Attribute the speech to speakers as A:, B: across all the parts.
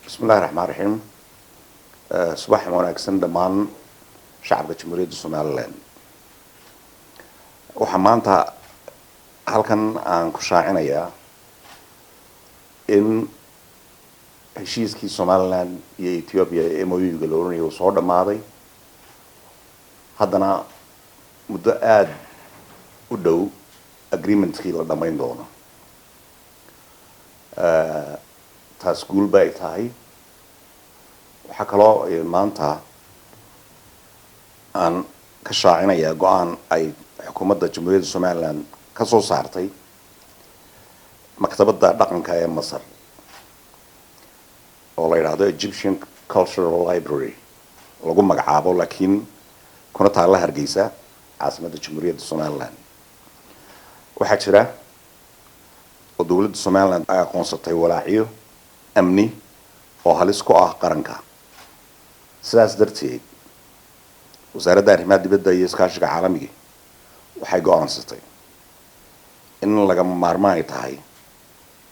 A: بسم الله الرحمن الرحيم. صباح wanaagsan dhammaan shacabka Jamhuuriyadda Soomaaliland. Waxaan maanta halkan aan ku shaacinayaa in heshiiskii Somaliland iyo Ethiopia ee MOU-ga la oranayo uu soo dhamaaday. Haddana muddo aad u dhow agreement-kii la dhamayn doono. taas guul bay tahay. waxaa kaloo maanta aan ka shaacinayaa go-aan ay xukuumadda Jamhuuriyadda Somaliland ka soo saartay maktabadda dhaqanka ee Masar oo la yidhaahdo Egyptian Cultural Library lagu magacaabo laakiin kuna taalla Hargeysa caasimadda Jamhuuriyadda Somaliland. waxaa jira oo dowladda Somaliland ay aqoonsatay walaacyo amni oo halis ku ah qaranka. sidaas darteed wasaaradda arrimaha dibadda iyo iskaashiga caalamiga waxay go'aansatay in lagama maarmaan ay tahay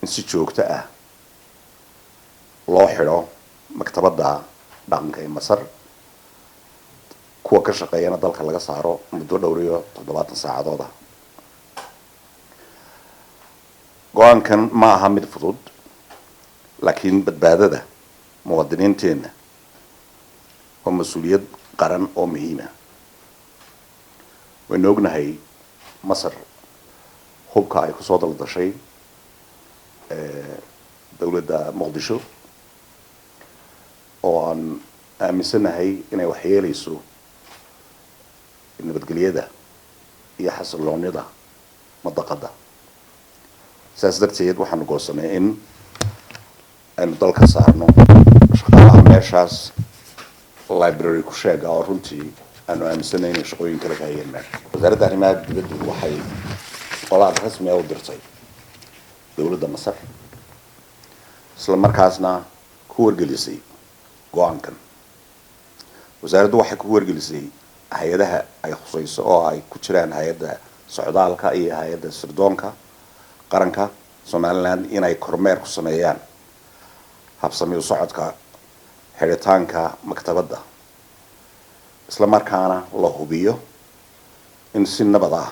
A: in si joogto ah loo xidho maktabadda dhaqanka ee Masar, kuwa ka shaqeeyana dalka laga saaro muddo dhowr iyo 70 saacadood ah. go-aankan ma aha mid fudud, laakiin badbaadada muwaadiniinteena waa mas-uuliyad qaran oo muhiim ah. waynu ognahay Masar hubka ay kusoo daldashay dowladda Muqdisho oo aan aaminsanahay inay waxyeelayso nabadgelyada iyo xasilloonida madaqadda. sidaas darteed waxaanu goosanay in aynu dalka saarno shaqaalaha meeshaas library ku sheega oo runtii aanu aaminsanahay inay shaqooyin kale ka hayeen meesha. wasaaradda arrimaha dibadda waxay qoraal rasmi ah u dirtay dowladda Masar, isla markaasna ku wargelisay go-aankan. wasaaraddu waxay ku wargelisay hay-adaha ay khusayso oo ay ku jiraan hay-adda socdaalka iyo hay-adda sirdoonka qaranka Somaliland inay kormeer ku sameeyaan habsami u socodka xiritaanka maktabadda, isla markaana la hubiyo in si nabad ah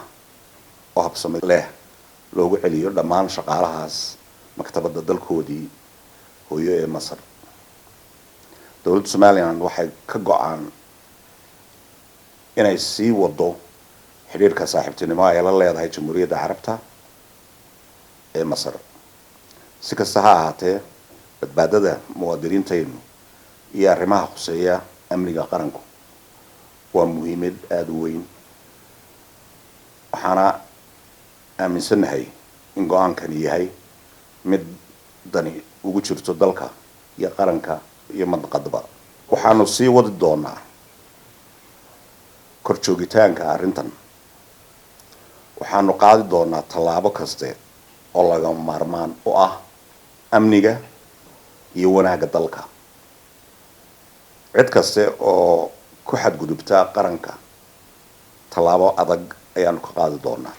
A: oo habsami leh loogu celiyo dhammaan shaqaalahaas maktabadda dalkoodii hooyo ee Masar. dowladda Somaliland waxay ka go'aan inay sii wado xiriirka saaxiibtinimo ay la leedahay Jamhuuriyadda Carabta ee Masar. si kasta ha ahaatee, badbaadada muwaadiniintaynu iyo arrimaha khuseeya amniga qaranku waa muhiimad aad u weyn. waxaana aaminsanahay in go-aankani yahay mid dani ugu jirto dalka iyo qaranka iyo madaqadaba. waxaanu sii wadi doonaa kor joogitaanka arrintan. waxaanu qaadi doonaa tallaabo kaste oo lagama maarmaan u ah amniga iyo wanaagga dalka. cid kaste oo ku xadgudubta qaranka tallaabo adag ayaanu ka qaadi doonaa.